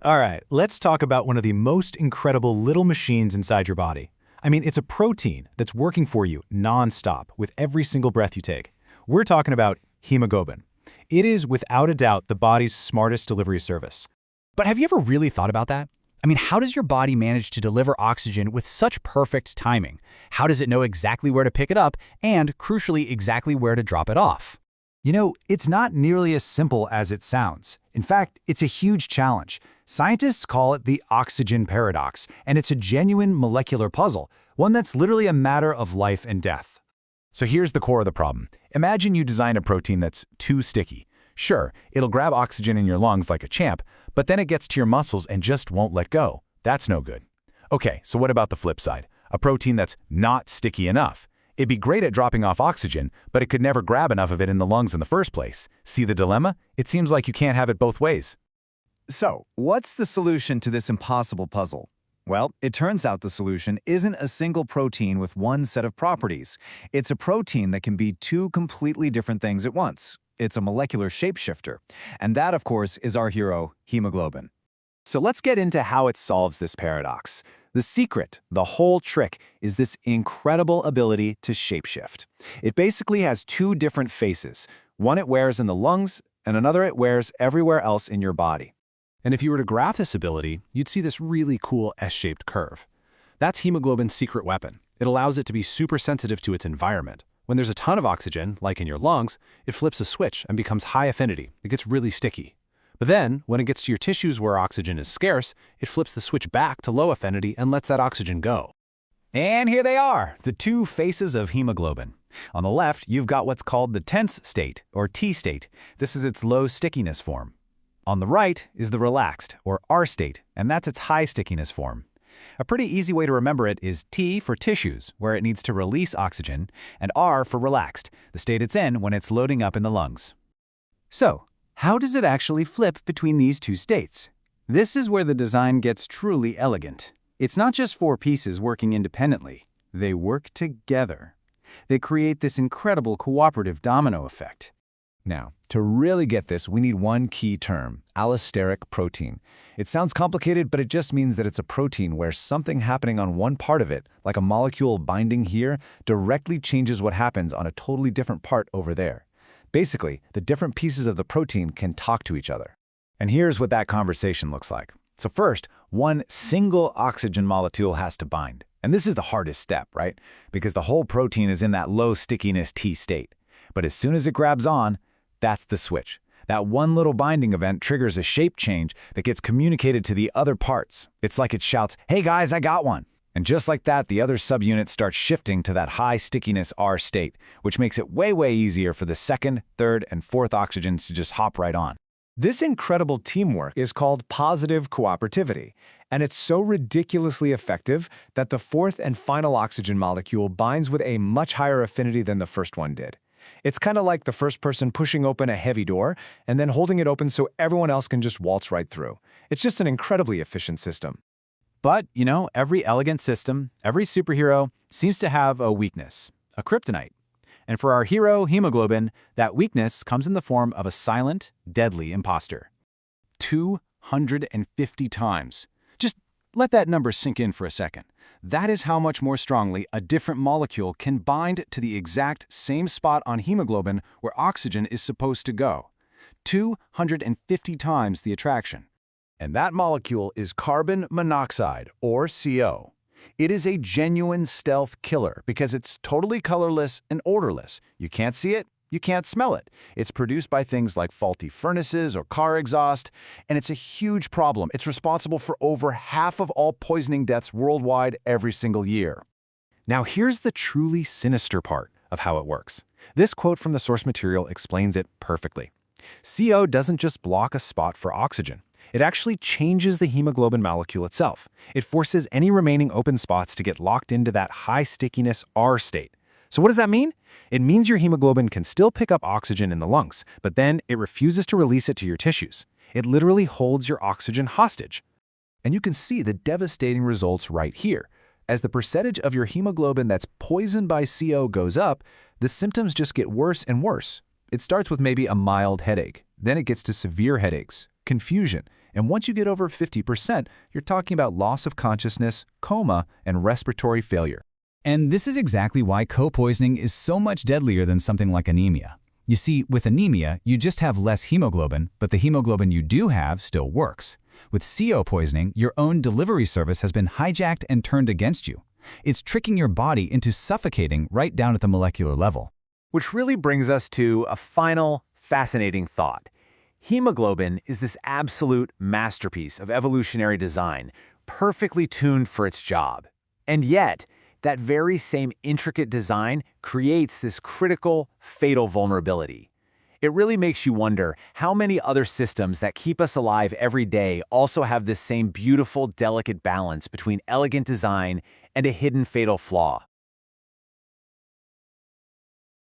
All right, let's talk about one of the most incredible little machines inside your body. I mean, it's a protein that's working for you non-stop with every single breath you take. We're talking about hemoglobin. It is, without a doubt, the body's smartest delivery service. But have you ever really thought about that? I mean, how does your body manage to deliver oxygen with such perfect timing? How does it know exactly where to pick it up and, crucially, exactly where to drop it off? It's not nearly as simple as it sounds. In fact, it's a huge challenge. Scientists call it the oxygen paradox, and it's a genuine molecular puzzle, one that's literally a matter of life and death. So here's the core of the problem. Imagine you design a protein that's too sticky. Sure, it'll grab oxygen in your lungs like a champ, but then it gets to your muscles and just won't let go. That's no good. Okay, so what about the flip side? A protein that's not sticky enough. It'd be great at dropping off oxygen, but it could never grab enough of it in the lungs in the first place. See the dilemma? It seems like you can't have it both ways. So, what's the solution to this impossible puzzle? Well, it turns out the solution isn't a single protein with one set of properties. It's a protein that can be two completely different things at once. It's a molecular shapeshifter. And that, of course, is our hero, hemoglobin. So let's get into how it solves this paradox. The secret, the whole trick, is this incredible ability to shapeshift. It basically has two different faces. One it wears in the lungs, and another it wears everywhere else in your body. And if you were to graph this ability, you'd see this really cool S-shaped curve. That's hemoglobin's secret weapon. It allows it to be super sensitive to its environment. When there's a ton of oxygen, like in your lungs, it flips a switch and becomes high affinity. It gets really sticky. But then, when it gets to your tissues where oxygen is scarce, it flips the switch back to low affinity and lets that oxygen go. And here they are, the two faces of hemoglobin. On the left, you've got what's called the tense state, or T state. This is its low stickiness form. On the right is the relaxed, or R state, and that's its high stickiness form. A pretty easy way to remember it is T for tissues, where it needs to release oxygen, and R for relaxed, the state it's in when it's loading up in the lungs. So, how does it actually flip between these two states? This is where the design gets truly elegant. It's not just four pieces working independently. They work together. They create this incredible cooperative domino effect. Now, to really get this, we need one key term, allosteric protein. It sounds complicated, but it just means that it's a protein where something happening on one part of it, like a molecule binding here, directly changes what happens on a totally different part over there. Basically, the different pieces of the protein can talk to each other. And here's what that conversation looks like. So first, one single oxygen molecule has to bind. And this is the hardest step, right? Because the whole protein is in that low stickiness T state. But as soon as it grabs on, that's the switch. That one little binding event triggers a shape change that gets communicated to the other parts. It's like it shouts, "Hey guys, I got one." And just like that, the other subunits start shifting to that high stickiness R state, which makes it way easier for the second, third, and fourth oxygens to just hop right on. This incredible teamwork is called positive cooperativity, and it's so ridiculously effective that the fourth and final oxygen molecule binds with a much higher affinity than the first one did. It's kind of like the first person pushing open a heavy door and then holding it open so everyone else can just waltz right through. It's just an incredibly efficient system. But, every elegant system, every superhero seems to have a weakness, a kryptonite. And for our hero, hemoglobin, that weakness comes in the form of a silent, deadly imposter. 250 times. Just let that number sink in for a second. That is how much more strongly a different molecule can bind to the exact same spot on hemoglobin where oxygen is supposed to go. 250 times the attraction. And that molecule is carbon monoxide, or CO. It is a genuine stealth killer because it's totally colorless and odorless. You can't see it, you can't smell it. It's produced by things like faulty furnaces or car exhaust, and it's a huge problem. It's responsible for over half of all poisoning deaths worldwide every single year. Now here's the truly sinister part of how it works. This quote from the source material explains it perfectly. CO doesn't just block a spot for oxygen. It actually changes the hemoglobin molecule itself. It forces any remaining open spots to get locked into that high stickiness R state. So what does that mean? It means your hemoglobin can still pick up oxygen in the lungs, but then it refuses to release it to your tissues. It literally holds your oxygen hostage. And you can see the devastating results right here. As the percentage of your hemoglobin that's poisoned by CO goes up, the symptoms just get worse and worse. It starts with maybe a mild headache. Then it gets to severe headaches, confusion, And once you get over 50%, you're talking about loss of consciousness, coma, and respiratory failure. And this is exactly why co-poisoning is so much deadlier than something like anemia. You see, with anemia, you just have less hemoglobin, but the hemoglobin you do have still works. With CO poisoning, your own delivery service has been hijacked and turned against you. It's tricking your body into suffocating right down at the molecular level. Which really brings us to a final, fascinating thought. Hemoglobin is this absolute masterpiece of evolutionary design, perfectly tuned for its job. And yet, that very same intricate design creates this critical, fatal vulnerability. It really makes you wonder how many other systems that keep us alive every day also have this same beautiful, delicate balance between elegant design and a hidden fatal flaw.